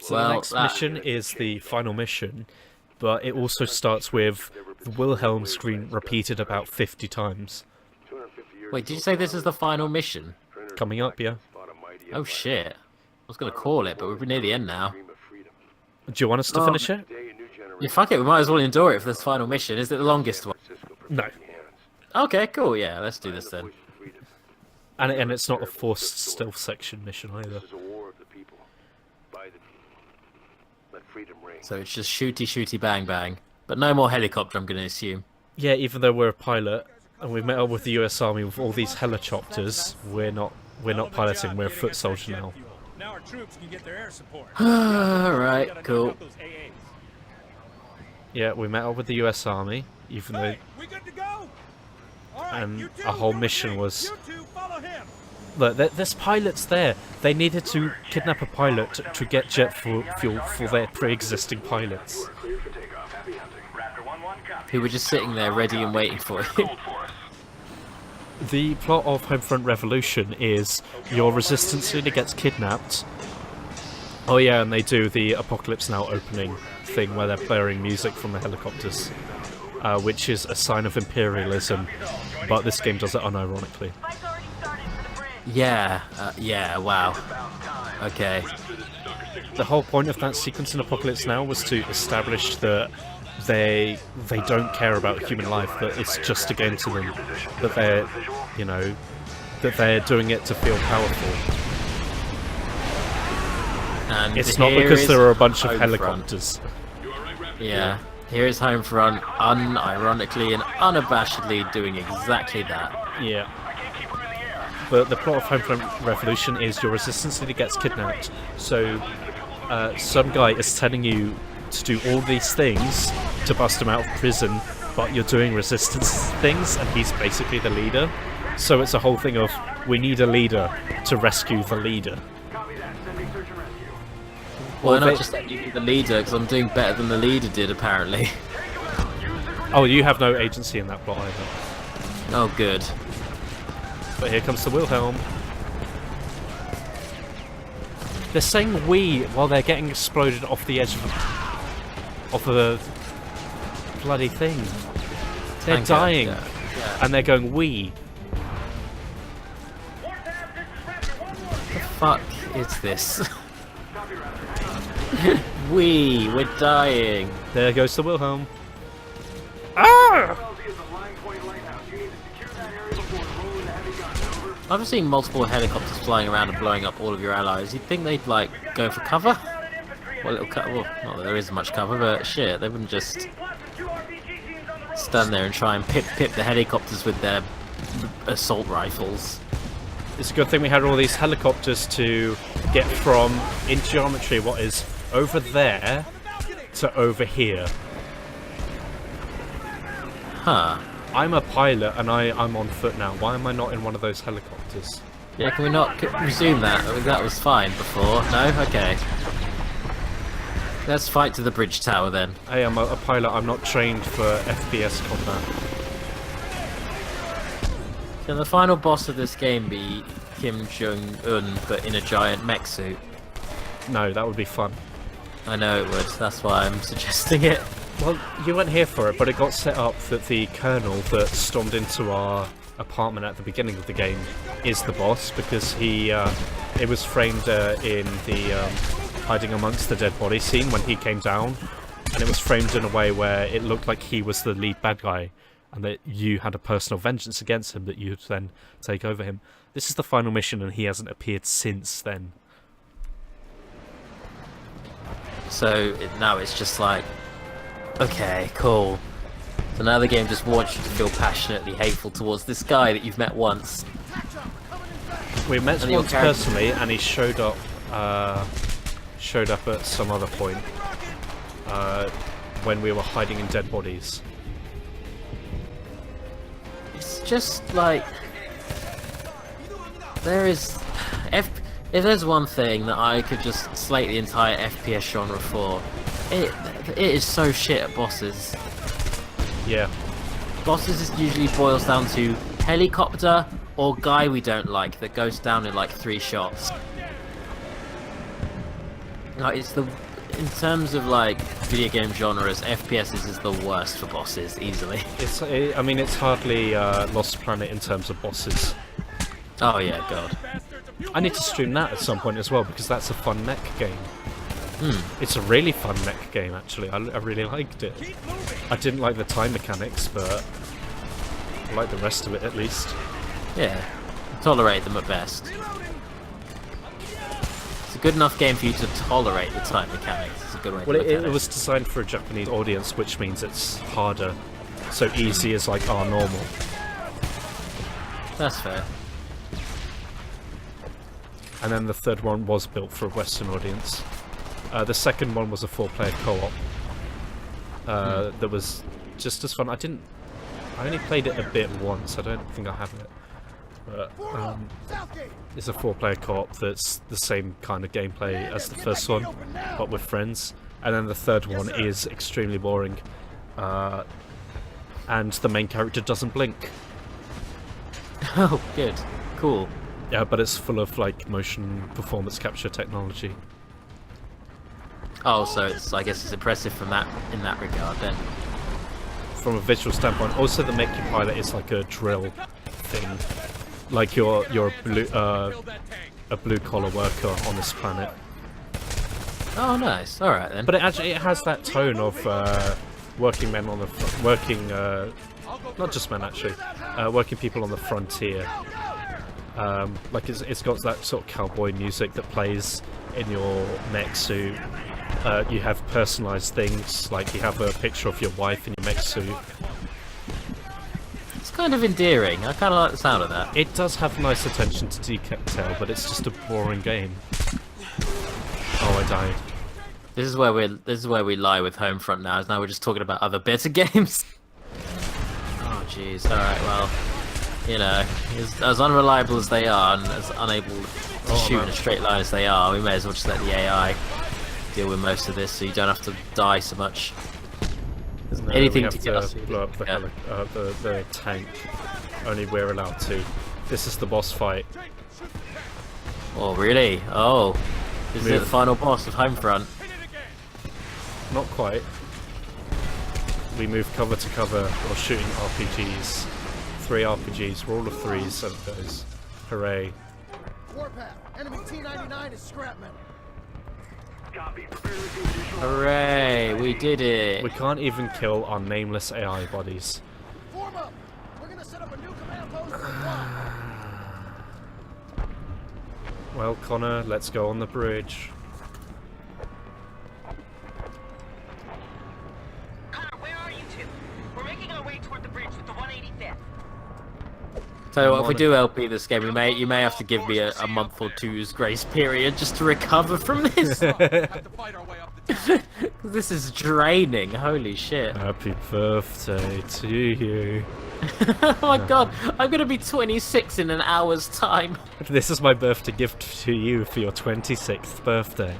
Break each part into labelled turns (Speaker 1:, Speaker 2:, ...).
Speaker 1: So the next mission is the final mission, but it also starts with the Wilhelm screen repeated about 50 times.
Speaker 2: Wait, did you say this is the final mission?
Speaker 1: Coming up, yeah.
Speaker 2: Oh shit. I was going to call it, but we're near the end now.
Speaker 1: Do you want us to finish it?
Speaker 2: Yeah, fuck it, we might as well endure it for this final mission. Is it the longest one?
Speaker 1: No.
Speaker 2: Okay, cool, yeah, let's do this then.
Speaker 1: And it's not a forced stealth section mission either.
Speaker 2: So it's just shooty bang bang. But no more helicopter, I'm going to assume.
Speaker 1: Yeah, even though we're a pilot, and we've met up with the US Army with all these helicopters, we're not piloting, we're a foot soldier now.
Speaker 3: Now our troops can get their air support.
Speaker 2: Alright, cool.
Speaker 1: Yeah, we met up with the US Army, even though...
Speaker 3: We good to go?
Speaker 1: And our whole mission was... Look, there's pilots there. They needed to kidnap a pilot to get jet fuel for their pre-existing pilots.
Speaker 2: Who were just sitting there ready and waiting for you.
Speaker 1: The plot of Homefront Revolution is your resistance leader gets kidnapped. Oh yeah, and they do the Apocalypse Now opening thing where they're blaring music from the helicopters, which is a sign of imperialism, but this game does it unironically.
Speaker 2: Yeah, wow. Okay.
Speaker 1: The whole point of that sequence in Apocalypse Now was to establish that they don't care about human life, that it's just a game to them, that they're, you know, that they're doing it to feel powerful.
Speaker 2: And
Speaker 1: it's not because there are a bunch of helicopters.
Speaker 2: Yeah, here is Homefront, unironically and unabashedly doing exactly that.
Speaker 1: Yeah. But the plot of Homefront Revolution is your resistance leader gets kidnapped, so some guy is telling you to do all these things to bust him out of prison, but you're doing resistance things, and he's basically the leader. So it's a whole thing of, we need a leader to rescue the leader.
Speaker 2: Well, not just that you need the leader, because I'm doing better than the leader did, apparently.
Speaker 1: Oh, you have no agency in that plot either.
Speaker 2: Oh, good.
Speaker 1: But here comes the Wilhelm. They're saying "we" while they're getting exploded off the edge of the bloody thing. They're dying, yeah. And they're going "we."
Speaker 2: What the fuck is this? We're dying.
Speaker 1: There goes the Wilhelm. Ah!
Speaker 2: I've seen multiple helicopters flying around and blowing up all of your allies. You'd think they'd, like, go for cover? Well, well, not that there is much cover, but shit, they wouldn't just stand there and try and pip the helicopters with their assault rifles.
Speaker 1: It's a good thing we had all these helicopters to get from, in geometry, what is over there to over here.
Speaker 2: Huh.
Speaker 1: I'm a pilot and I'm on foot now. Why am I not in one of those helicopters?
Speaker 2: Yeah, can we not resume that? I mean, that was fine before. No? Okay. Let's fight to the bridge tower then.
Speaker 1: Hey, I'm a pilot. I'm not trained for FPS combat.
Speaker 2: Can the final boss of this game be Kim Jong-un but in a giant mech suit?
Speaker 1: No, that would be fun.
Speaker 2: I know it would. That's why I'm suggesting it.
Speaker 1: Well, you weren't here for it, but it got set up that the colonel that stormed into our apartment at the beginning of the game is the boss, because it was framed in the hiding amongst the dead body scene when he came down, and it was framed in a way where it looked like he was the lead bad guy, and that you had a personal vengeance against him that you'd then take over him. This is the final mission, and he hasn't appeared since then.
Speaker 2: So now it's just like, okay, cool. So now the game just wants you to feel passionately hateful towards this guy that you've met once.
Speaker 1: We met him once personally, and he showed up at some other point when we were hiding in dead bodies.
Speaker 2: It's just like there is if there's one thing that I could just slate the entire FPS genre for, it is so shit at bosses.
Speaker 1: Yeah.
Speaker 2: Bosses usually boils down to helicopter or guy we don't like that goes down in like 3 shots. No, it's the in terms of like video game genres, FPS is the worst for bosses easily.
Speaker 1: I mean, it's hardly Lost Planet in terms of bosses.
Speaker 2: Oh yeah, God.
Speaker 1: I need to stream that at some point as well because that's a fun mech game.
Speaker 2: Hmm.
Speaker 1: It's a really fun mech game, actually. I really liked it. I didn't like the time mechanics, but I like the rest of it at least.
Speaker 2: Yeah, tolerate them at best. It's a good enough game for you to tolerate the time mechanics. It's a good way to
Speaker 1: Well,
Speaker 2: look at
Speaker 1: it was designed for a Japanese audience, which means it's harder. So easy is like our normal.
Speaker 2: That's fair.
Speaker 1: And then the third one was built for a Western audience. The second one was a 4-player co-op. That was just as fun. I only played it a bit once. I don't think I have it. But it's a 4-player co-op that's the same kind of gameplay as the first one, but with friends. And then the third one is extremely boring, and the main character doesn't blink.
Speaker 2: Oh, good. Cool.
Speaker 1: Yeah, but it's full of like motion performance capture technology.
Speaker 2: Oh, so I guess it's impressive from that in that regard then.
Speaker 1: From a visual standpoint, also the make you pilot is like a drill thing. Like you're a blue collar worker on this planet.
Speaker 2: Oh, nice. All right then.
Speaker 1: But it has that tone of working men on the not just men actually, working people on the frontier. Like it's got that sort of cowboy music that plays in your mech suit. You have personalised things, like you have a picture of your wife in your mech suit.
Speaker 2: It's kind of endearing. I kind of like the sound of that.
Speaker 1: It does have nice attention to detail, but it's just a boring game. Oh, I died.
Speaker 2: This is where we lie with Homefront now. Is now we're just talking about other better games. Oh jeez. All right. Well, you know, as unreliable as they are and as unable to shoot in a straight line as they are, we may as well just let the AI deal with most of this, so you don't have to die so much.
Speaker 1: No,
Speaker 2: Anything
Speaker 1: we
Speaker 2: to
Speaker 1: have
Speaker 2: get us.
Speaker 1: blow up the tank. Only we're allowed to. This is the boss fight.
Speaker 2: Oh really? Oh, this is the final boss of Homefront.
Speaker 1: Not quite. We move cover to cover while shooting RPGs. 3 RPGs, roll of 3s, and it goes. Hooray.
Speaker 4: Warpath, enemy T-99 is scrap metal.
Speaker 2: Hooray! We did it.
Speaker 1: We can't even kill our nameless AI bodies.
Speaker 4: Form up. We're gonna set up a new command post for the
Speaker 1: Well, Connor, let's go on the bridge.
Speaker 5: Connor, where are you two? We're making our way toward the bridge with the 185th.
Speaker 2: Tell you what, if we do LP this game, you may have to give me a month or two's grace period just to recover from this.
Speaker 3: Have to fight our way up the tower.
Speaker 2: This is draining. Holy shit!
Speaker 1: Happy birthday to you.
Speaker 2: Oh my god, I'm gonna be 26 in an hour's time.
Speaker 1: This is my birthday gift to you for your 26th birthday.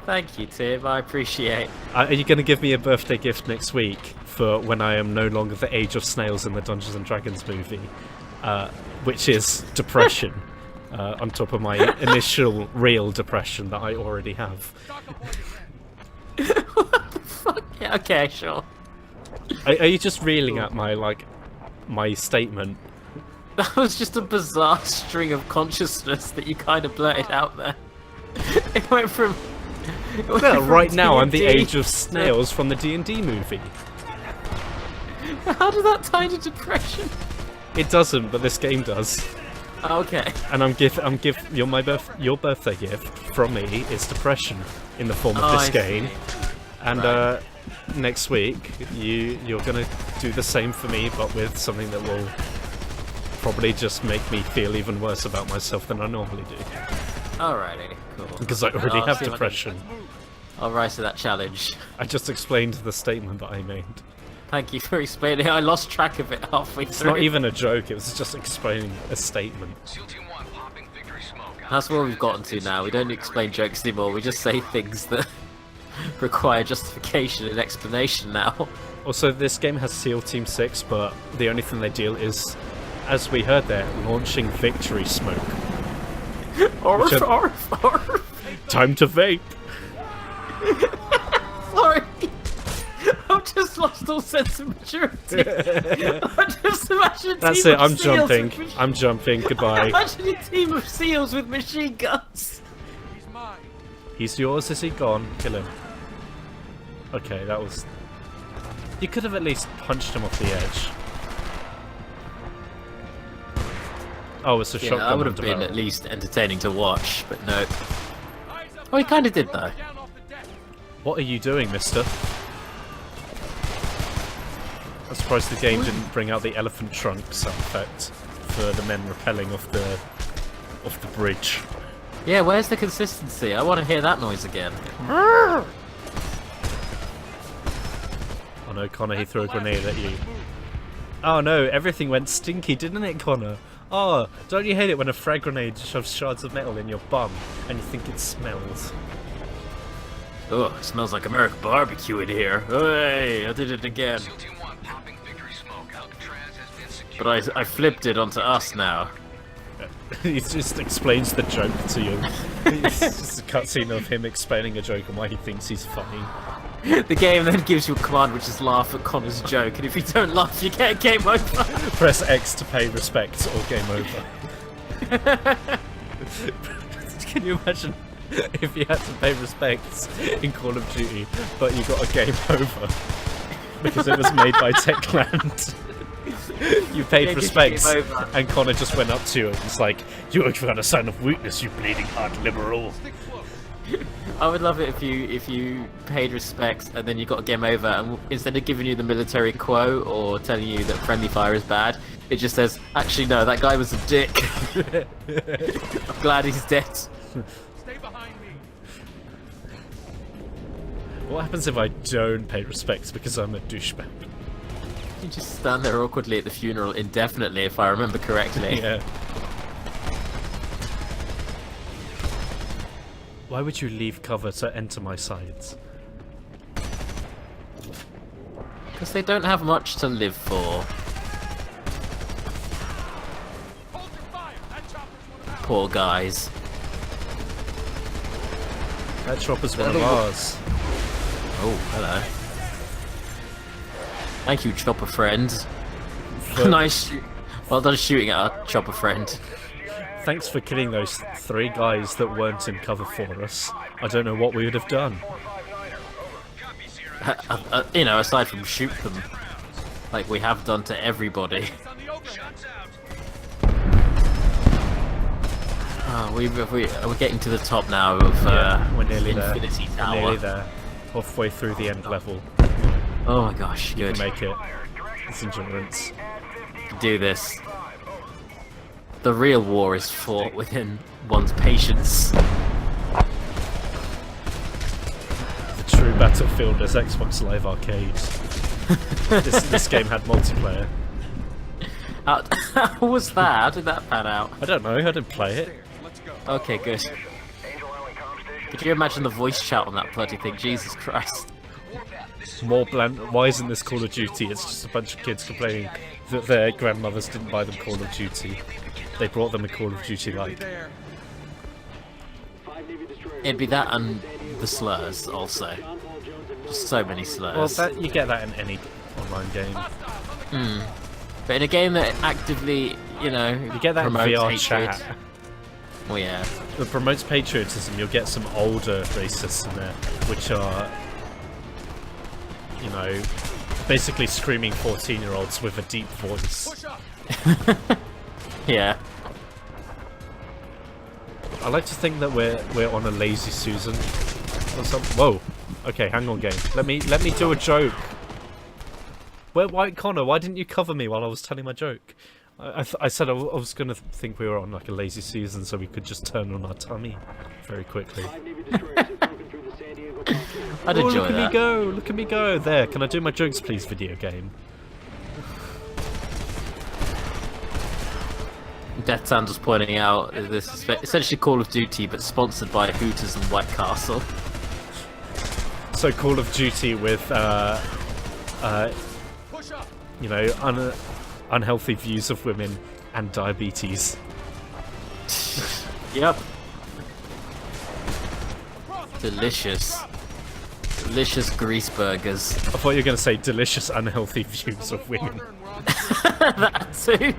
Speaker 2: Thank you, Tim. I appreciate.
Speaker 1: Are you going to give me a birthday gift next week for when I am no longer the Age of Snails in the Dungeons and Dragons movie? Which is depression, on top of my initial real depression that I already have.
Speaker 2: What the fuck? Yeah, okay, sure.
Speaker 1: Are you just reeling at my statement?
Speaker 2: That was just a bizarre string of consciousness that you kind of blurted out there. It went from...
Speaker 1: Well, right now I'm the
Speaker 2: D&D
Speaker 1: Age of Snails from the D&D movie.
Speaker 2: How did that tie into depression?
Speaker 1: It doesn't, but this game does.
Speaker 2: Okay.
Speaker 1: And your birthday gift from me is depression in the form of this game. And next week you're gonna do the same for me, but with something that will probably just make me feel even worse about myself than I normally do.
Speaker 2: Alrighty, cool.
Speaker 1: Because I already
Speaker 2: I'll
Speaker 1: have
Speaker 2: see if I can-
Speaker 1: depression.
Speaker 2: I'll rise to that challenge.
Speaker 1: I just explained the statement that I made.
Speaker 2: Thank you for explaining. I lost track of it halfway
Speaker 1: It's
Speaker 2: through.
Speaker 1: not even a joke, it was just explaining a statement.
Speaker 2: That's where we've gotten to now. We don't explain jokes anymore. We just say things that require justification and explanation now.
Speaker 1: Also, this game has SEAL Team 6, but the only thing they deal is, as we heard there, launching victory smoke.
Speaker 2: Orf,
Speaker 1: Which
Speaker 2: orf, orf.
Speaker 1: Time to vape!
Speaker 2: lost all sense of maturity. I just imagine a
Speaker 1: That's
Speaker 2: team
Speaker 1: it.
Speaker 2: of
Speaker 1: I'm
Speaker 2: seals
Speaker 1: jumping.
Speaker 2: with machine-
Speaker 1: I'm jumping. Goodbye.
Speaker 2: Imagine a team of seals with machine guns.
Speaker 3: He's mine.
Speaker 1: He's yours. Is he gone? Kill him. Okay, that was. You could have at least punched him off the edge. Oh, it's a
Speaker 2: Yeah,
Speaker 1: shotgun.
Speaker 2: that would have
Speaker 1: under
Speaker 2: been
Speaker 1: barrel.
Speaker 2: at least entertaining to watch, but no. Oh, he kind of did though.
Speaker 3: Down off the deck.
Speaker 1: What are you doing, mister? I'm surprised the game didn't bring out the elephant trunk sound effect for the men rappelling off the bridge.
Speaker 2: Yeah, where's the consistency? I want to hear that noise again.
Speaker 1: Oh no, Connor, he threw a grenade at you. Oh no, everything went stinky, didn't it, Connor? Oh, don't you hate it when a frag grenade shoves shards of metal in your bum and you think it smells?
Speaker 2: Oh, it smells like American barbecue in here. Hey, I did it again. But I flipped it onto us now.
Speaker 1: He just explains the joke to you. It's just a cutscene of him explaining a joke and why he thinks he's funny.
Speaker 2: The game then gives you a command which is laugh at Connor's joke, and if you don't laugh, you get a game over.
Speaker 1: Press X to pay respect or game over. Can you imagine if you had to pay respects in Call of Duty, but you got a game over because it was made by Techland? You paid
Speaker 2: Yeah,
Speaker 1: respects,
Speaker 2: game over.
Speaker 1: and Connor just went up to you and was like, "You have found a sign of weakness, you bleeding heart liberal."
Speaker 2: I would love it if you paid respects and then you got a game over, and instead of giving you the military quote or telling you that friendly fire is bad, it just says, actually no, that guy was a dick. I'm glad he's dead.
Speaker 3: Stay behind me.
Speaker 1: What happens if I don't pay respects because I'm a douchebag?
Speaker 2: You just stand there awkwardly at the funeral indefinitely, if I remember correctly.
Speaker 1: Yeah. Why would you leave cover to enter my sides?
Speaker 2: Because they don't have much to live for.
Speaker 3: Hold your fire. That chopper's one of ours.
Speaker 2: Poor guys.
Speaker 1: That chopper's one of ours.
Speaker 2: Oh, hello. Thank you, chopper friend.
Speaker 1: But
Speaker 2: Nice. Well done shooting at our chopper friend.
Speaker 1: thanks for killing those 3 guys that weren't in cover for us. I don't know what we would have done.
Speaker 2: You know, aside from shoot them, like we have done to everybody.
Speaker 3: It's on the overhead.
Speaker 2: Oh, we're getting to the top now of
Speaker 1: We're nearly there.
Speaker 2: Infinity
Speaker 1: We're
Speaker 2: Tower.
Speaker 1: nearly there. Halfway through the end level.
Speaker 2: Oh my gosh,
Speaker 1: You
Speaker 2: good.
Speaker 1: can make it. It's endurance.
Speaker 2: Do this. The real war is fought within one's patience.
Speaker 1: The true battlefield is Xbox Live Arcade. this game had multiplayer.
Speaker 2: How was that? How did that pan out?
Speaker 1: I don't know, I didn't play it.
Speaker 3: Let's go.
Speaker 2: Okay, good. Could you imagine the voice chat on that bloody thing? Jesus Christ.
Speaker 1: More bland. Why isn't this Call of Duty? It's just a bunch of kids complaining that their grandmothers didn't buy them Call of Duty. They brought them a Call of Duty like.
Speaker 3: There.
Speaker 2: It'd be that and the slurs also. Just so many
Speaker 1: Well,
Speaker 2: slurs.
Speaker 1: you get that in any online game.
Speaker 2: But in a game that actively, you know,
Speaker 1: You get that in
Speaker 2: promotes
Speaker 1: VR
Speaker 2: hatred.
Speaker 1: chat.
Speaker 2: Well, yeah.
Speaker 1: That promotes patriotism. You'll get some older racists in there, which are, you know, basically screaming 14-year-olds with a deep voice.
Speaker 3: Push up.
Speaker 2: Yeah.
Speaker 1: I like to think that we're on a lazy Susan or something. Whoa. Okay, hang on, game. Let me do a joke. Why, Connor? Why didn't you cover me while I was telling my joke? I said I was gonna think we were on like a lazy Susan, so we could just turn on our tummy very quickly.
Speaker 2: I'd
Speaker 1: Oh,
Speaker 2: enjoy
Speaker 1: look at
Speaker 2: that.
Speaker 1: me go! Look at me go! There, can I do my jokes, please, video game?
Speaker 2: Death Sand was pointing out this is essentially Call of Duty, but sponsored by Hooters and White Castle.
Speaker 1: So Call of Duty with,
Speaker 3: Push up.
Speaker 1: you know, unhealthy views of women and diabetes.
Speaker 2: Yep. Delicious. Delicious grease burgers.
Speaker 1: I thought you were going to say delicious unhealthy views of women.
Speaker 2: That too.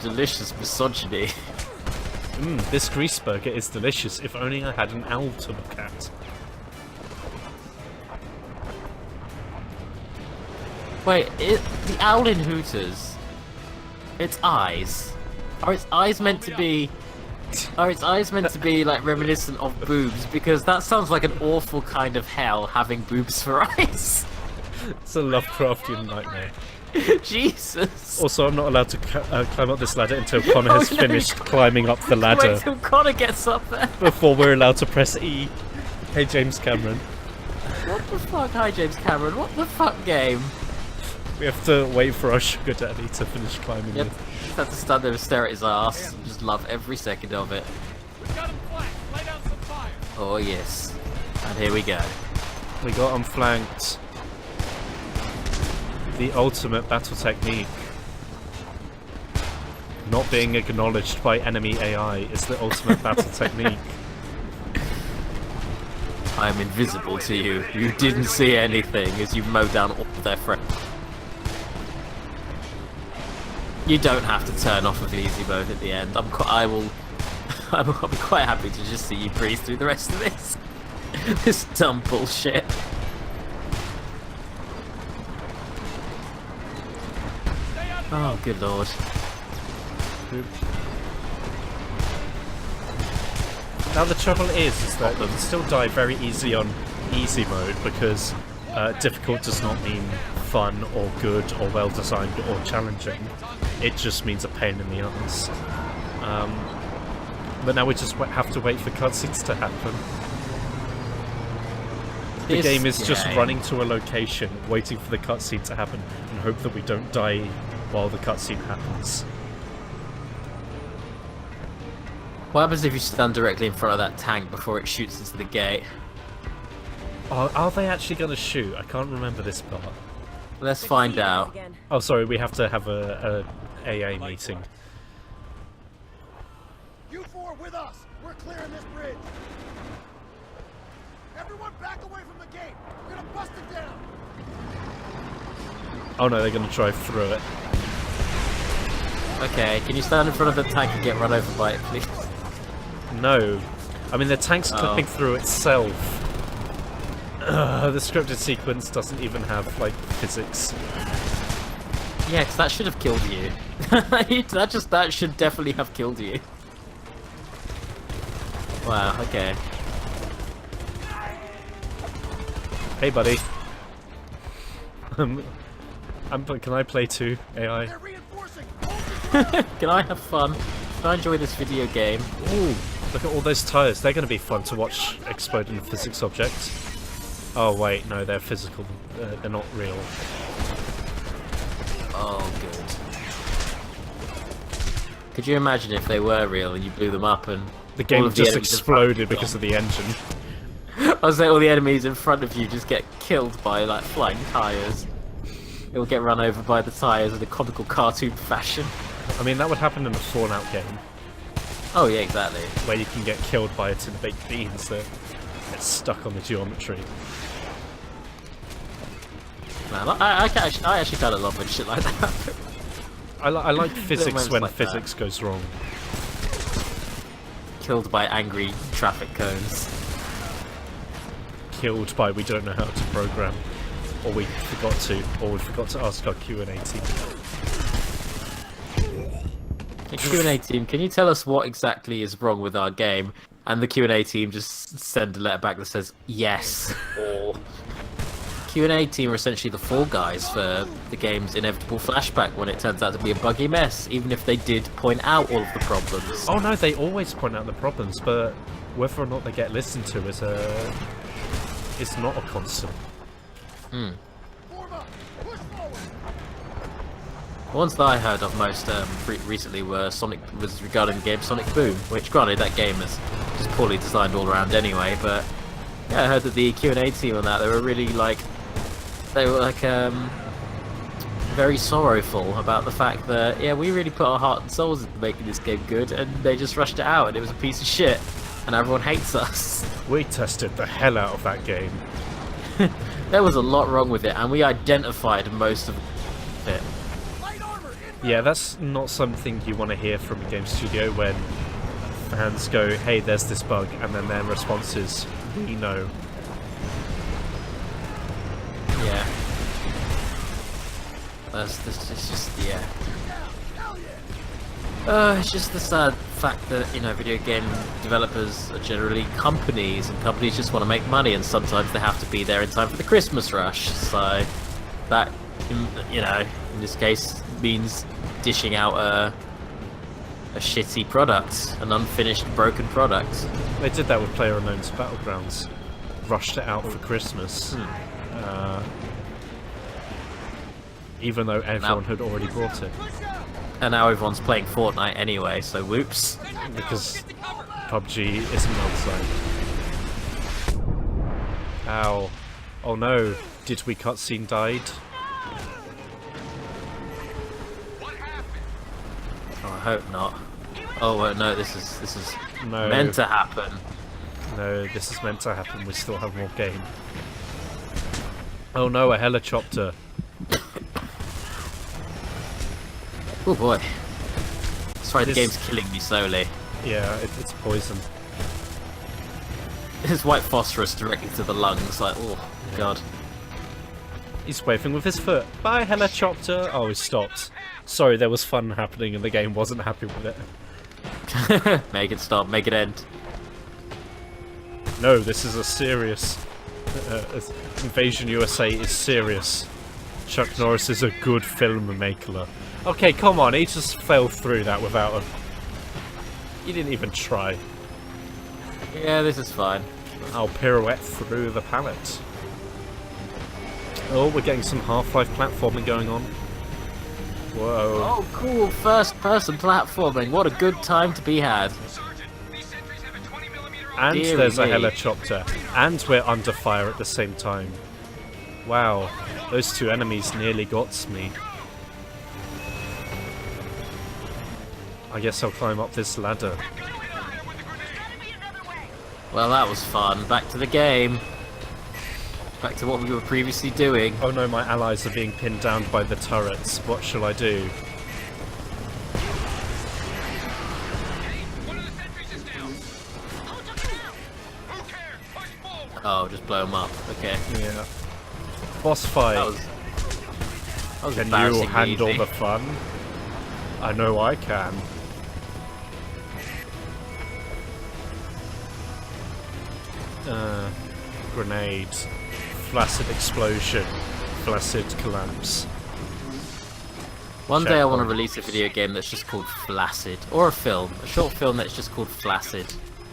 Speaker 2: Delicious misogyny.
Speaker 1: This grease burger is delicious. If only I had an owl to look at.
Speaker 2: Wait, the owl in Hooters, its eyes. Are its eyes meant to be... Are its eyes meant to be, like, reminiscent of boobs? Because that sounds like an awful kind of hell, having boobs for eyes.
Speaker 1: It's a Lovecraftian nightmare.
Speaker 2: Jesus.
Speaker 1: Also, I'm not allowed to climb up this ladder until Connor has finished climbing up the ladder.
Speaker 2: Wait till Connor gets up there.
Speaker 1: Before we're allowed to press E. Hey, James Cameron.
Speaker 2: What the fuck? Hi, James Cameron. What the fuck game?
Speaker 1: We have to wait for our sugar daddy to finish climbing
Speaker 2: Yep.
Speaker 1: it.
Speaker 2: Just have to stand there and stare at his ass. Just love every second of it.
Speaker 3: We got him flanked. Lay down some fire.
Speaker 2: Oh yes. And here we go.
Speaker 1: We got unflanked. The ultimate battle technique. Not being acknowledged by enemy AI is the ultimate battle technique.
Speaker 2: I am invisible to you. You didn't see anything as you mow down all of their friends. You don't have to turn off of easy mode at the end. I'll be quite happy to just see you breeze through the rest of this. This dumb bullshit. Oh, good lord.
Speaker 1: Now the trouble is that you can still die very easy on easy mode because difficult does not mean fun or good or well designed or challenging. It just means a pain in the ass. But now we just have to wait for cutscenes to happen. The game is just running to a location, waiting for the cutscene to happen, and hope that we don't die while the cutscene happens.
Speaker 2: What happens if you stand directly in front of that tank before it shoots into the gate?
Speaker 1: Are they actually going to shoot? I can't remember this part.
Speaker 2: Let's find out.
Speaker 1: Oh, sorry, we have to have a AA meeting.
Speaker 4: You four with us. We're clearing this bridge. Everyone back away from the gate. We're gonna bust it down.
Speaker 1: Oh no, they're going to drive through it.
Speaker 2: Okay, can you stand in front of the tank and get run over by it, please?
Speaker 1: No. I mean, the tank's clipping through itself. The scripted sequence doesn't even have, like, physics.
Speaker 2: Yeah, because that should have killed you. that should definitely have killed you. Wow, okay.
Speaker 1: Hey, buddy. Can I play too, AI?
Speaker 4: They're reinforcing. Hold
Speaker 2: Can I have fun? Can I enjoy this video game?
Speaker 1: Ooh, look at all those tires. They're going to be fun to watch explode in a physics object. Oh wait, no, they're physical. They're not real.
Speaker 2: Oh, good. Could you imagine if they were real and you blew them up and
Speaker 1: The game
Speaker 2: all of the
Speaker 1: just
Speaker 2: enemies in
Speaker 1: exploded
Speaker 2: front
Speaker 1: because of the engine.
Speaker 2: I was saying all the enemies in front of you just get killed by like flying tires. It will get run over by the tires in a comical cartoon fashion.
Speaker 1: I mean, that would happen in a Fallout game,
Speaker 2: Oh yeah, exactly.
Speaker 1: where you can get killed by it in baked beans that get stuck on the geometry.
Speaker 2: Man, I actually kind of love when shit like that.
Speaker 1: I like physics
Speaker 2: moments
Speaker 1: when
Speaker 2: like that.
Speaker 1: physics goes wrong.
Speaker 2: Killed by angry traffic cones.
Speaker 1: Killed by we don't know how to program, or we forgot to ask our Q&A team.
Speaker 2: The Q&A team, can you tell us what exactly is wrong with our game? And the Q&A team just send a letter back that says yes. Or Q&A team are essentially the fall guys for the game's inevitable flashback when it turns out to be a buggy mess, even if they did point out all of the problems.
Speaker 1: Oh no, they always point out the problems, but whether or not they get listened to is not a constant.
Speaker 4: form up. Push forward.
Speaker 2: The ones that I heard of most recently was regarding the game Sonic Boom, which granted that game is just poorly designed all around anyway, but yeah, I heard that the Q&A team on that, they were very sorrowful about the fact that, yeah, we really put our heart and souls into making this game good, and they just rushed it out, and it was a piece of shit. and everyone hates us.
Speaker 1: We tested the hell out of that game.
Speaker 2: There was a lot wrong with it, and we identified most of it.
Speaker 4: Light armor,
Speaker 1: Yeah, that's not something you want to hear from a game studio when fans go, hey, there's this bug, and then their response is, we know.
Speaker 2: Yeah. It's just, yeah. It's just the sad fact that, you know, video game developers are generally companies, and companies just want to make money, and sometimes they have to be there in time for the Christmas rush. So that, you know, in this case, means dishing out a shitty product, an unfinished, broken product.
Speaker 1: They did that with PlayerUnknown's Battlegrounds. Rushed it out for Christmas. Even though everyone had already bought it.
Speaker 2: And now everyone's playing Fortnite anyway, so whoops.
Speaker 1: Because PUBG isn't outside. Ow. Oh no. Did we cutscene died?
Speaker 2: Oh, I hope not. Oh well, no, this is
Speaker 1: No.
Speaker 2: meant to happen.
Speaker 1: No, this is meant to happen. We still have more game. Oh no, a helicopter.
Speaker 2: Oh boy. Sorry, the
Speaker 1: This-
Speaker 2: game's killing me slowly.
Speaker 1: Yeah, it's poison.
Speaker 2: There's white phosphorus directly to the lungs, like, oh god.
Speaker 1: He's waving with his foot. Bye, helicopter. Oh, he stopped. Sorry, there was fun happening and the game wasn't happy with it.
Speaker 2: Make it stop, make it end.
Speaker 1: No, this is a serious... Invasion USA is serious. Chuck Norris is a good filmmaker. Okay, come on, he just fell through that without a... He didn't even try.
Speaker 2: Yeah, this is fine.
Speaker 1: I'll pirouette through the pallet. Oh, we're getting some Half-Life platforming going on. Whoa.
Speaker 2: Oh, cool, first-person platforming. What a good time to be had.
Speaker 1: And
Speaker 2: Deary
Speaker 1: there's a
Speaker 2: me.
Speaker 1: helicopter. And we're under fire at the same time. Wow, those two enemies nearly got me. I guess I'll climb up this ladder.
Speaker 2: Well, that was fun. Back to the game. Back to what we were previously doing.
Speaker 1: Oh no, my allies are being pinned down by the turrets. What shall I do?
Speaker 2: Oh, just blow them up. Okay.
Speaker 1: Yeah. Boss fight.
Speaker 2: That was
Speaker 1: Can you
Speaker 2: embarrassingly
Speaker 1: handle
Speaker 2: easy.
Speaker 1: the fun? I know I can. Grenade. Flaccid explosion. Flaccid collapse.
Speaker 2: One day I want to
Speaker 1: Checkpoint.
Speaker 2: release a video game that's just called Flaccid, or a film, a short film that's just called Flaccid.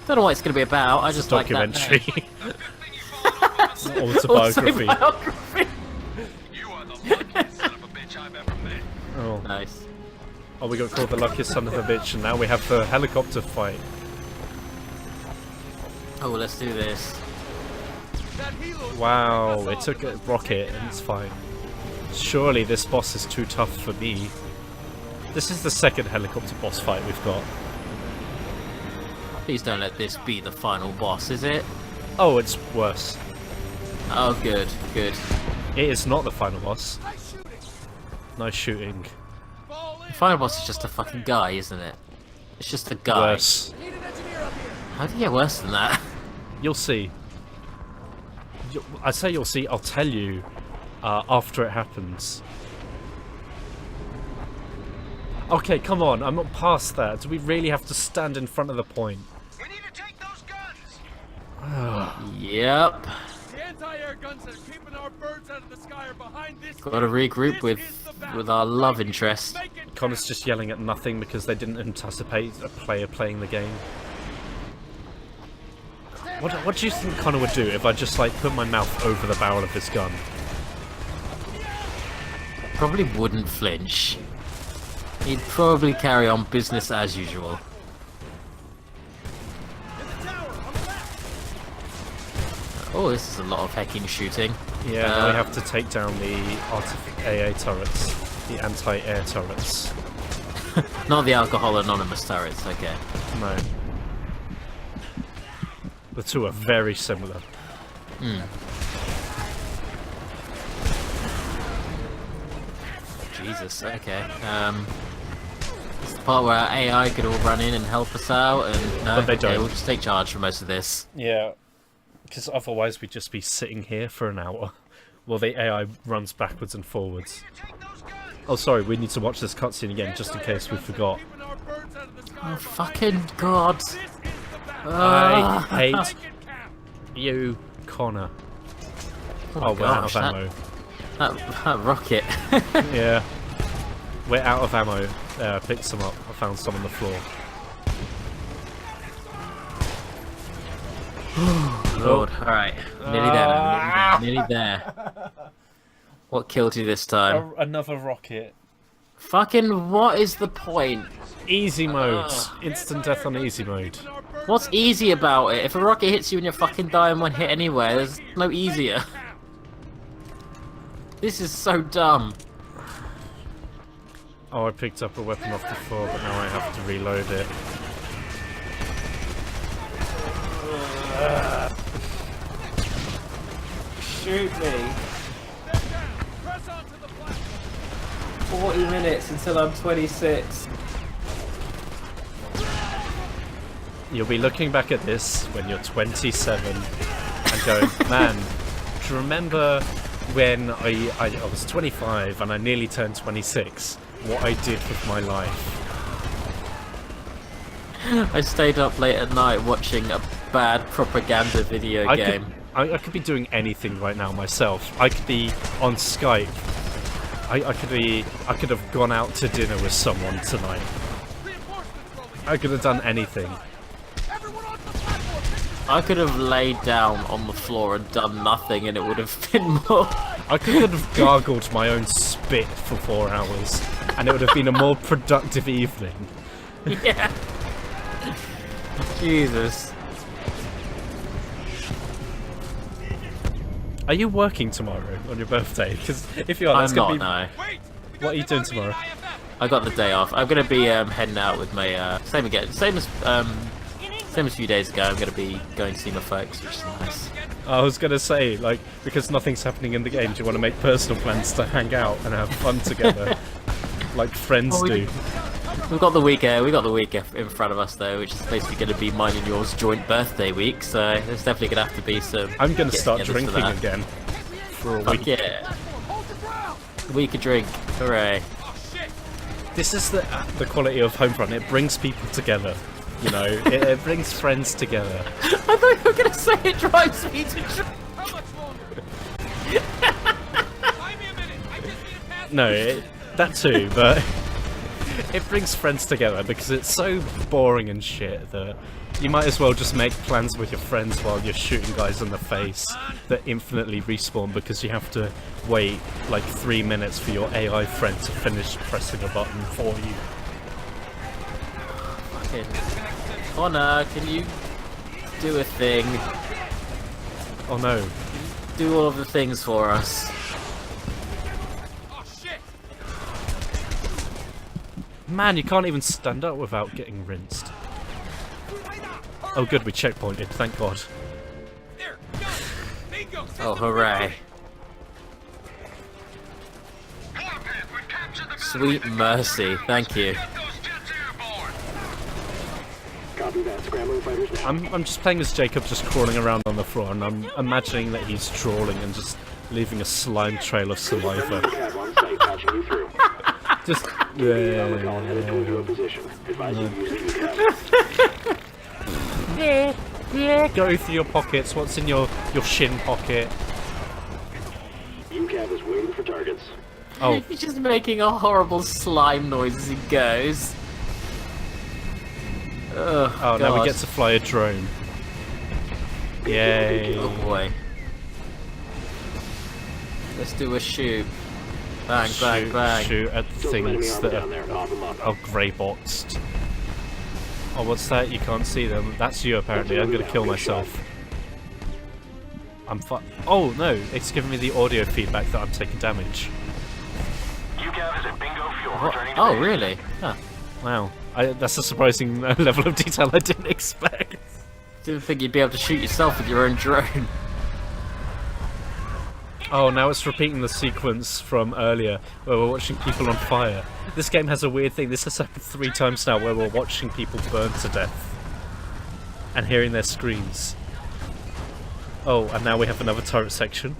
Speaker 2: Don't know what it's going to be about. I just like that
Speaker 1: Documentary.
Speaker 2: name.
Speaker 1: Autobiography.
Speaker 2: Autobiography.
Speaker 3: You are the luckiest son of a bitch I've ever met.
Speaker 1: Oh.
Speaker 2: Nice.
Speaker 1: Oh, we got called the luckiest son of a bitch, and now we have the helicopter fight.
Speaker 2: Oh, well, let's do this.
Speaker 3: That helo's
Speaker 1: Wow,
Speaker 3: gonna
Speaker 1: it
Speaker 3: piss
Speaker 1: took a
Speaker 3: off
Speaker 1: rocket, and it's fine. Surely this boss is too tough for me. This is the second helicopter boss fight we've got.
Speaker 2: Please don't let this be the final boss, is it?
Speaker 1: Oh, it's worse.
Speaker 2: Oh, good, good.
Speaker 1: It is not the final boss.
Speaker 4: Nice shooting.
Speaker 1: Nice shooting.
Speaker 3: Fall in.
Speaker 2: The final boss is just a fucking guy, isn't it? It's just a guy.
Speaker 1: Worse.
Speaker 4: I need an engineer up here.
Speaker 2: How do you get worse than that?
Speaker 1: You'll see. I say you'll see, I'll tell you after it happens. Okay, come on, I'm not past that. Do we really have to stand in front of the point?
Speaker 3: We need to take those guns.
Speaker 2: Yep.
Speaker 3: The anti-air guns that are keeping our birds out of the sky are behind this.
Speaker 2: Got to regroup
Speaker 3: This
Speaker 2: with
Speaker 3: is the battle.
Speaker 2: with our love interest.
Speaker 3: Make it
Speaker 1: Connor's just yelling at nothing because they didn't anticipate a player playing the game. What do you think Connor would do if I just like put my mouth over the barrel of his gun?
Speaker 2: Probably wouldn't flinch. He'd probably carry on business as usual. Oh, this is a lot of hecking shooting.
Speaker 1: Yeah, now we have to take down the AA turrets, the anti-air turrets.
Speaker 2: Not the Alcohol Anonymous turrets, okay.
Speaker 1: No. The two are very similar.
Speaker 2: Jesus, okay. It's the part where our AI could all run in and help us out, and no,
Speaker 1: But they
Speaker 2: okay,
Speaker 1: don't.
Speaker 2: we'll just take charge for most of this.
Speaker 1: Yeah, because otherwise we'd just be sitting here for an hour while the AI runs backwards and forwards. Oh, sorry, we need to watch this cutscene again just in case we forgot.
Speaker 2: Oh, fucking god.
Speaker 1: I hate you, Connor. Oh, we're out of
Speaker 2: gosh,
Speaker 1: ammo.
Speaker 2: That rocket.
Speaker 1: Yeah. We're out of ammo. I picked some up. I found some on the floor.
Speaker 2: Lord, alright. Nearly there, man. Nearly there. What killed you this time?
Speaker 1: Another rocket.
Speaker 2: Fucking what is the point?
Speaker 1: Easy mode. Instant death on easy mode.
Speaker 2: What's easy about it? If a rocket hits you and you're fucking dying one hit anyway, there's no easier. This is so dumb.
Speaker 1: Oh, I picked up a weapon off the floor, but now I have to reload it. Shoot me.
Speaker 3: Press onto the platform.
Speaker 1: 40 minutes until I'm 26. You'll be looking back at this when you're 27 and going, man, do you remember when I was 25 and I nearly turned 26? What I did with my life.
Speaker 2: I stayed up late at night watching a bad propaganda video game.
Speaker 1: I could be doing anything right now myself. I could be on Skype. I could have gone out to dinner with someone tonight. I could have done anything.
Speaker 2: I could have laid down on the floor and done nothing and it would have been more...
Speaker 1: I could have gargled my own spit for 4 hours and it would have been a more productive evening.
Speaker 2: Yeah. Jesus.
Speaker 1: Are you working tomorrow on your birthday? Because if you are, that's
Speaker 2: I'm
Speaker 1: gonna
Speaker 2: not,
Speaker 1: be...
Speaker 2: no.
Speaker 3: Wait,
Speaker 1: What are you doing tomorrow?
Speaker 2: I got the day off. I'm gonna be heading out with my same as a few days ago. I'm gonna be going to see my folks, which is nice.
Speaker 1: I was gonna say, like, because nothing's happening in the game, do you want to make personal plans to hang out and have fun together, like friends do?
Speaker 2: We've got the week. We got the week in front of us though, which is basically going to be mine and yours joint birthday week. So there's definitely going to have to be some.
Speaker 1: I'm gonna start
Speaker 2: get-togethers for
Speaker 1: drinking
Speaker 2: that.
Speaker 1: again for a
Speaker 2: Fuck
Speaker 1: week.
Speaker 2: yeah! Week of drink, hooray!
Speaker 1: This is the quality of Homefront. It brings people together. You know, it brings friends together.
Speaker 2: I thought you were going to say it drives me to drink.
Speaker 3: how much longer? Buy me a minute. I just need a pass.
Speaker 1: No, that too, but it brings friends together because it's so boring and shit that you might as well just make plans with your friends while you're shooting guys in the face that infinitely respawn because you have to wait like 3 minutes for your AI friend to finish pressing a button for you.
Speaker 2: Connor, can you do a thing?
Speaker 1: Oh no.
Speaker 2: Do all of the things for us.
Speaker 3: Oh shit!
Speaker 1: Man, you can't even stand up without getting rinsed. Oh good, we checkpointed, thank god.
Speaker 3: There, go! Bingo!
Speaker 2: Oh, hooray! Sweet mercy, thank you.
Speaker 1: I'm just playing as Jacob, just crawling around on the floor, and I'm imagining that he's drawling and just leaving a slime trail of saliva. Just yeah. Go through your pockets. What's in your shin pocket?
Speaker 6: UCAV is waiting for targets.
Speaker 1: Oh,
Speaker 2: He's just making a horrible slime noise as he goes. Ugh,
Speaker 1: oh, now we
Speaker 2: God.
Speaker 1: get to fly a drone. Yay!
Speaker 2: Oh boy. Let's do a shoot. Bang, bang, bang.
Speaker 1: Shoot at things that are grey boxed. Oh, what's that? You can't see them. That's you, apparently. I'm gonna kill myself. Oh no! It's giving me the audio feedback that I'm taking damage.
Speaker 6: UCAV is at bingo fuel.
Speaker 2: What?
Speaker 6: Returning to
Speaker 2: Oh,
Speaker 6: base.
Speaker 2: really? Huh.
Speaker 1: Wow, that's a surprising level of detail I didn't expect.
Speaker 2: Didn't think you'd be able to shoot yourself with your own drone.
Speaker 1: Oh, now it's repeating the sequence from earlier where we're watching people on fire. This game has a weird thing. This has happened 3 times now where we're watching people burn to death and hearing their screams. Oh, and now we have another turret section.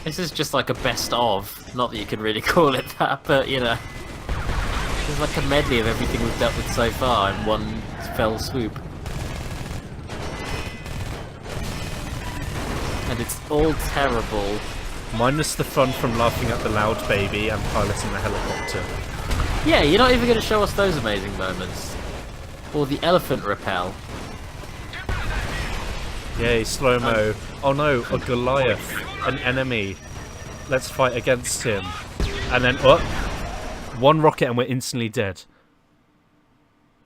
Speaker 2: This is just like a best of. Not that you can really call it that, but you know. It's like a medley of everything we've dealt with so far in one fell swoop. And it's all terrible.
Speaker 1: Minus the fun from laughing at the loud baby and piloting the helicopter.
Speaker 2: Yeah, you're not even going to show us those amazing moments. Or the elephant rappel.
Speaker 1: Yay, slow-mo. Oh no, a Goliath. An enemy. Let's fight against him. And then, oh! 1 rocket and we're instantly dead.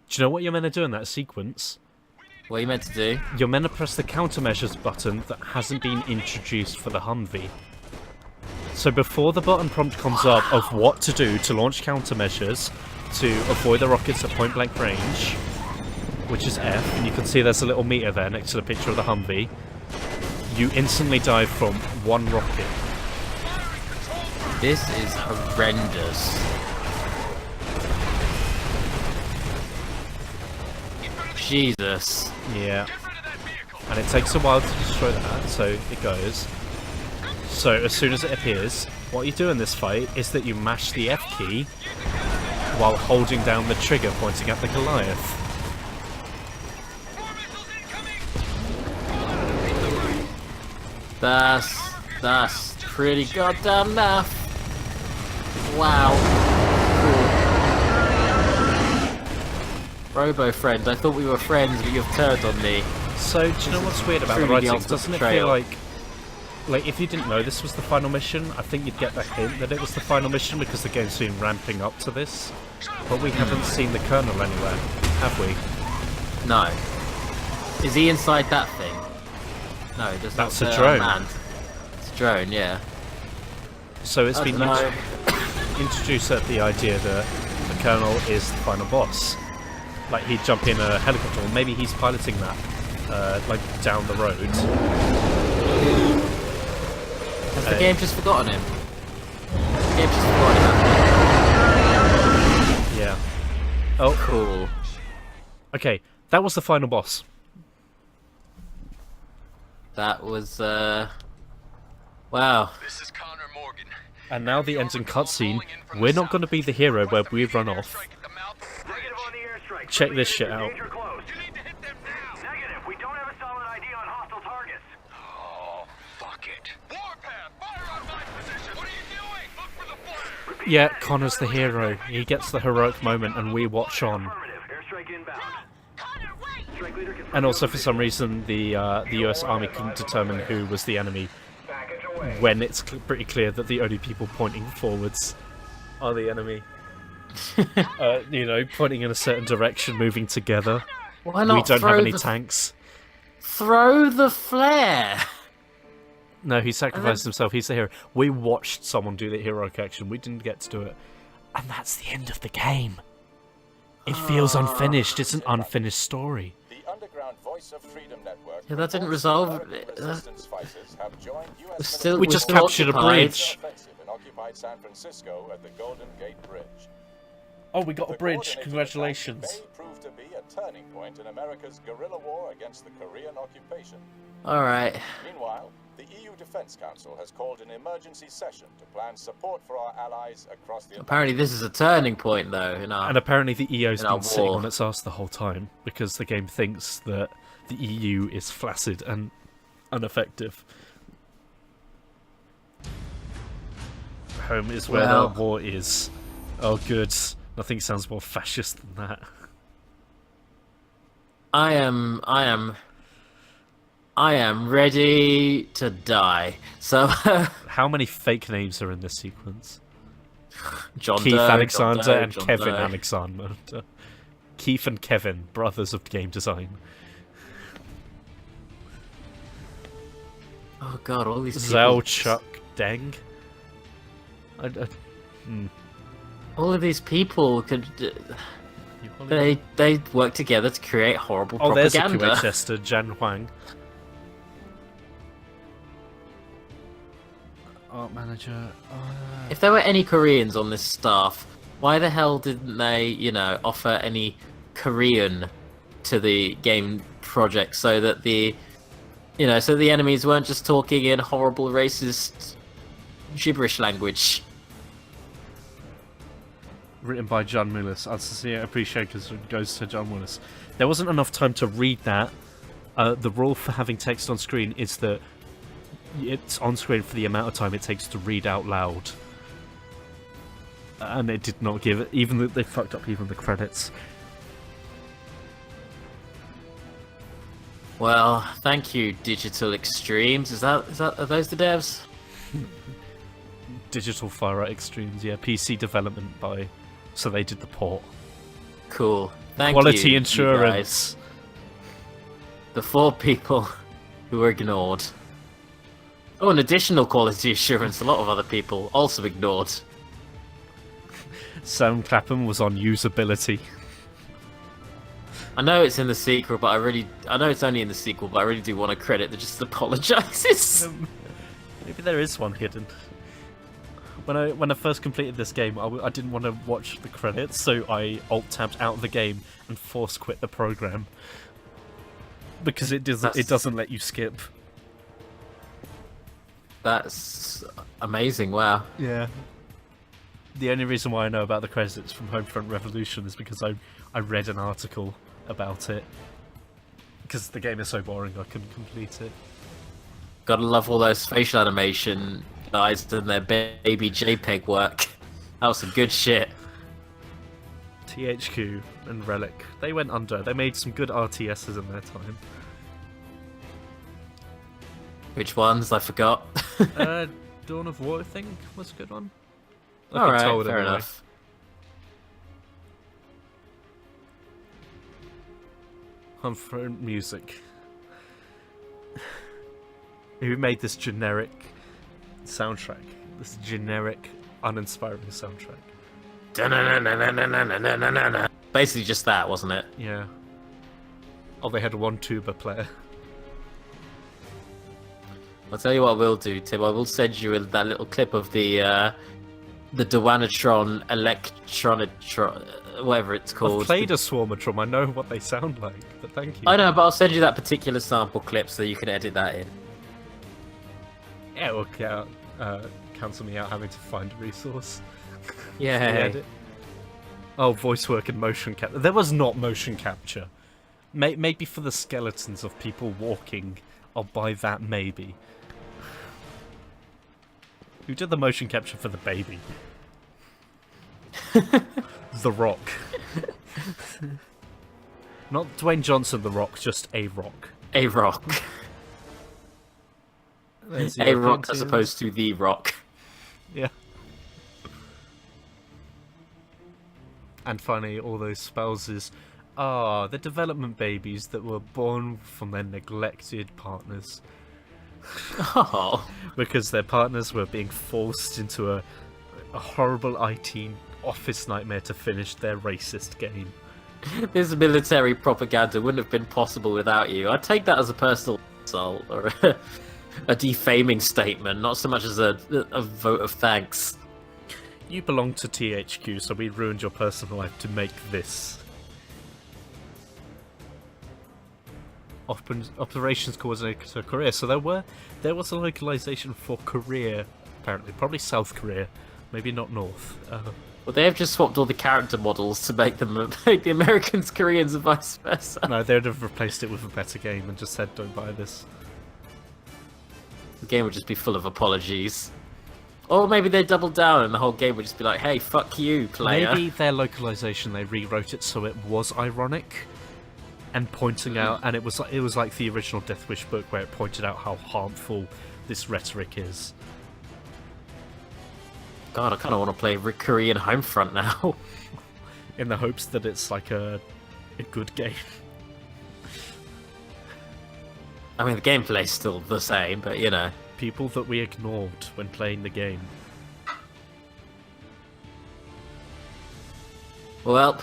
Speaker 1: Do you know what you're meant to do in that sequence?
Speaker 2: What are you meant to do?
Speaker 1: You're meant to press the countermeasures button that hasn't been introduced for the Humvee. So before the button prompt comes up of what to do to launch countermeasures to avoid the rockets at point blank range, which is F, and you can see there's a little meter there next to the picture of the Humvee, you instantly die from 1 rocket.
Speaker 2: This is horrendous. Jesus.
Speaker 1: Yeah. And it takes a while to destroy that, so it goes. So as soon as it appears, what you do in this fight is that you mash the F key while holding down the trigger pointing at the Goliath.
Speaker 2: That's pretty goddamn naff. Wow. Cool. Robo friend, I thought we were friends, but you've turned on me.
Speaker 1: So, do you know what's weird about the
Speaker 2: Truly the
Speaker 1: writing?
Speaker 2: ultimate
Speaker 1: Doesn't it
Speaker 2: betrayal.
Speaker 1: feel like if you didn't know this was the final mission, I think you'd get the hint that it was the final mission because the game's been ramping up to this. But we haven't seen the Colonel anywhere, have we?
Speaker 2: No. Is he inside that thing? No, it does not
Speaker 1: That's a
Speaker 2: say
Speaker 1: drone.
Speaker 2: unmanned. It's a drone, yeah.
Speaker 1: So it's
Speaker 2: I
Speaker 1: been
Speaker 2: dunno.
Speaker 1: introduced at the idea that the Colonel is the final boss. Like he'd jump in a helicopter, or maybe he's piloting that, like down the road.
Speaker 2: Has the game just forgotten him? The game just forgotten him.
Speaker 1: Yeah. Oh,
Speaker 2: Cool.
Speaker 1: okay. That was the final boss.
Speaker 2: That was, wow.
Speaker 3: This is Connor Morgan.
Speaker 1: And now the ending cutscene. We're not going to be the hero where we run off.
Speaker 3: Strike at the mouth of the bridge.
Speaker 6: Negative on the airstrike.
Speaker 1: Check this shit out.
Speaker 6: Danger close.
Speaker 3: You need to hit them now.
Speaker 6: Negative. We don't have a solid ID on hostile targets.
Speaker 3: Oh, fuck it. Warpath, fire on my position. What are you doing? Look for the flare.
Speaker 1: Yeah, Connor's the hero. He gets the heroic moment and we watch on.
Speaker 6: Affirmative. Airstrike inbound.
Speaker 5: Connor, wait!
Speaker 6: Strike leader confirmed.
Speaker 1: And also for some reason the US Army couldn't determine who was the enemy
Speaker 6: Package away.
Speaker 1: when it's pretty clear that the only people pointing forwards are the enemy. You know, pointing in a certain direction, moving together.
Speaker 2: Why not
Speaker 1: We don't
Speaker 2: throw
Speaker 1: have any
Speaker 2: the,
Speaker 1: tanks.
Speaker 2: Throw the flare!
Speaker 1: No, he sacrificed himself. He's the hero. We watched someone do the heroic action. We didn't get to do it. And that's the end of the game. It feels unfinished. It's an unfinished story.
Speaker 7: The underground Voice of Freedom Network.
Speaker 2: Yeah, that didn't resolve
Speaker 7: American resistance fighters have joined US
Speaker 2: Still,
Speaker 1: We
Speaker 2: we're
Speaker 1: just
Speaker 2: still
Speaker 1: captured a
Speaker 2: occupied.
Speaker 1: bridge.
Speaker 7: offensive in occupied San Francisco at the Golden Gate Bridge.
Speaker 1: Oh, we got a
Speaker 7: The
Speaker 1: bridge.
Speaker 7: coordinated
Speaker 1: Congratulations.
Speaker 7: attack may prove to be a turning point in America's guerrilla war against the Korean occupation.
Speaker 2: Alright.
Speaker 7: Meanwhile, the EU Defense Council has called an emergency session to plan support for our allies across the
Speaker 2: Apparently this is a turning point though in our...
Speaker 1: And apparently the EU's
Speaker 2: In our
Speaker 1: been sitting
Speaker 2: war.
Speaker 1: on its ass the whole time because the game thinks that the EU is flaccid and ineffective. Home is where
Speaker 2: Well.
Speaker 1: the war is. Oh, good. Nothing sounds more fascist than that.
Speaker 2: I am ready to die. So,
Speaker 1: How many fake names are in this sequence?
Speaker 2: John
Speaker 1: Keith
Speaker 2: Doe,
Speaker 1: Alexander
Speaker 2: John Doe,
Speaker 1: and
Speaker 2: John
Speaker 1: Kevin
Speaker 2: Doe.
Speaker 1: Alexander. Keith and Kevin, brothers of game design.
Speaker 2: Oh god, all these
Speaker 1: Zhao
Speaker 2: people...
Speaker 1: Chuck Deng.
Speaker 2: All of these people could...
Speaker 1: you, Holly.
Speaker 2: They work together to create horrible
Speaker 1: Oh, there's a
Speaker 2: propaganda.
Speaker 1: QA tester, Jan Huang. Art manager.
Speaker 2: If there were any Koreans on this staff, why the hell didn't they, offer any Korean to the game project so that the enemies weren't just talking in horrible racist gibberish language?
Speaker 1: Written by John Willis. I'll sincere appreciate because it goes to John Willis. There wasn't enough time to read that. The rule for having text on screen is that it's on screen for the amount of time it takes to read out loud. And it did not give it, even they fucked up even the credits.
Speaker 2: Well, thank you, Digital Extremes. Are those the devs?
Speaker 1: Digital Fire Right Extremes, yeah. PC development by... So they did the port.
Speaker 2: Cool. Thank
Speaker 1: Quality
Speaker 2: you,
Speaker 1: insurance.
Speaker 2: you guys. The 4 people who were ignored. Oh, and additional quality assurance. A lot of other people also ignored.
Speaker 1: Sam Clapham was on usability.
Speaker 2: I know it's in the sequel, but I know it's only in the sequel, but I really do want a credit that just apologizes.
Speaker 1: Maybe there is one hidden. When I first completed this game, I didn't want to watch the credits, so I alt-tabbed out of the game and force quit the program. Because it doesn't let you skip.
Speaker 2: That's amazing, wow.
Speaker 1: Yeah. The only reason why I know about the credits from Homefront Revolution is because I read an article about it. Because the game is so boring, I couldn't complete it.
Speaker 2: Gotta love all those facial animation guys and their baby JPEG work. That was some good shit.
Speaker 1: THQ and Relic, they went under. They made some good RTSs in their time.
Speaker 2: Which ones? I forgot.
Speaker 1: Dawn of War, I think, was a good one.
Speaker 2: Alright, fair enough.
Speaker 1: Homefront Music. Who made this generic soundtrack? This generic, uninspiring soundtrack.
Speaker 2: Basically just that, wasn't it?
Speaker 1: Yeah. Oh, they had one tuba player.
Speaker 2: I'll tell you what I will do, Tim. I will send you that little clip of the Dewanatron Electronatron, whatever it's called.
Speaker 1: I've played a Swarmatron, I know what they sound like, but thank you.
Speaker 2: I know, but I'll send you that particular sample clip so you can edit that in.
Speaker 1: Yeah, well, cancel me out having to find a resource.
Speaker 2: Yeah.
Speaker 1: Edit. Oh, voice work and motion capture. There was not motion capture. Maybe for the skeletons of people walking, I'll buy that maybe. Who did the motion capture for the baby? The Rock. Not Dwayne Johnson, The Rock, just A Rock.
Speaker 2: A Rock. A Rock as opposed to The Rock.
Speaker 1: Yeah. And finally, all those spouses are the development babies that were born from their neglected partners.
Speaker 2: Oh.
Speaker 1: Because their partners were being forced into a horrible IT office nightmare to finish their racist game.
Speaker 2: This military propaganda wouldn't have been possible without you. I'd take that as a personal insult or a defaming statement, not so much as a vote of thanks.
Speaker 1: You belong to THQ, so we ruined your personal life to make this. Operations coordinator to Korea. So there was a localization for Korea, apparently, probably South Korea, maybe not North.
Speaker 2: Well, they have just swapped all the character models to make the Americans Koreans and vice versa.
Speaker 1: No, they would have replaced it with a better game and just said, "Don't buy this."
Speaker 2: The game would just be full of apologies. Or maybe they doubled down and the whole game would just be like, "Hey, fuck you, player."
Speaker 1: Maybe their localization, they rewrote it so it was ironic. And pointing out, and it was like the original Death Wish book where it pointed out how harmful this rhetoric is.
Speaker 2: God, I kind of want to play Korean Homefront now.
Speaker 1: In the hopes that it's like a good game.
Speaker 2: I mean, the gameplay's still the same, but you know.
Speaker 1: People that we ignored when playing the game.
Speaker 2: Well,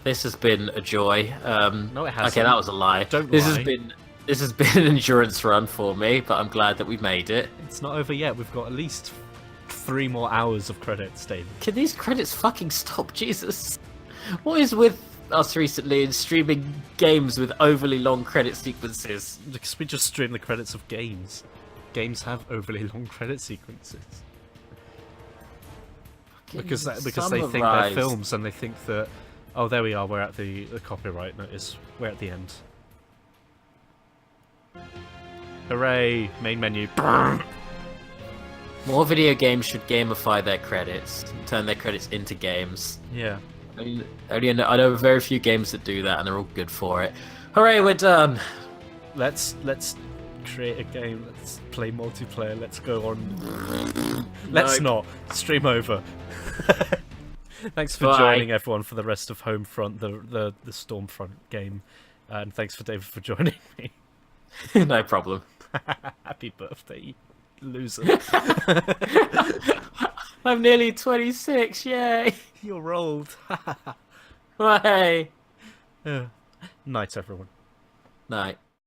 Speaker 2: this has been a joy.
Speaker 1: No, it hasn't.
Speaker 2: Okay, that was a lie.
Speaker 1: Don't
Speaker 2: this
Speaker 1: lie.
Speaker 2: This has been an endurance run for me, but I'm glad that we made it.
Speaker 1: It's not over yet. We've got at least 3 more hours of credits, David.
Speaker 2: Can these credits fucking stop, Jesus? What is with us recently in streaming games with overly long credit sequences?
Speaker 1: Because we just stream the credits of games. Games have overly long credit sequences. Because they think they're
Speaker 2: Summarise.
Speaker 1: films and they think that, oh, there we are, we're at the copyright notice. We're at the end. Hooray! Main menu.
Speaker 2: More video games should gamify their credits, and turn their credits into games.
Speaker 1: Yeah.
Speaker 2: I know very few games that do that, and they're all good for it. Hooray, we're done!
Speaker 1: Let's create a game. Let's play multiplayer. Let's go on. Let's not. Stream over. Thanks for
Speaker 2: Bye.
Speaker 1: joining, everyone, for the rest of Homefront, the Stormfront game, and thanks for David for joining me.
Speaker 2: No problem.
Speaker 1: Happy birthday, loser.
Speaker 2: I'm nearly 26, yay!
Speaker 1: You're old.
Speaker 2: Hey!
Speaker 1: Night, everyone.
Speaker 2: Night.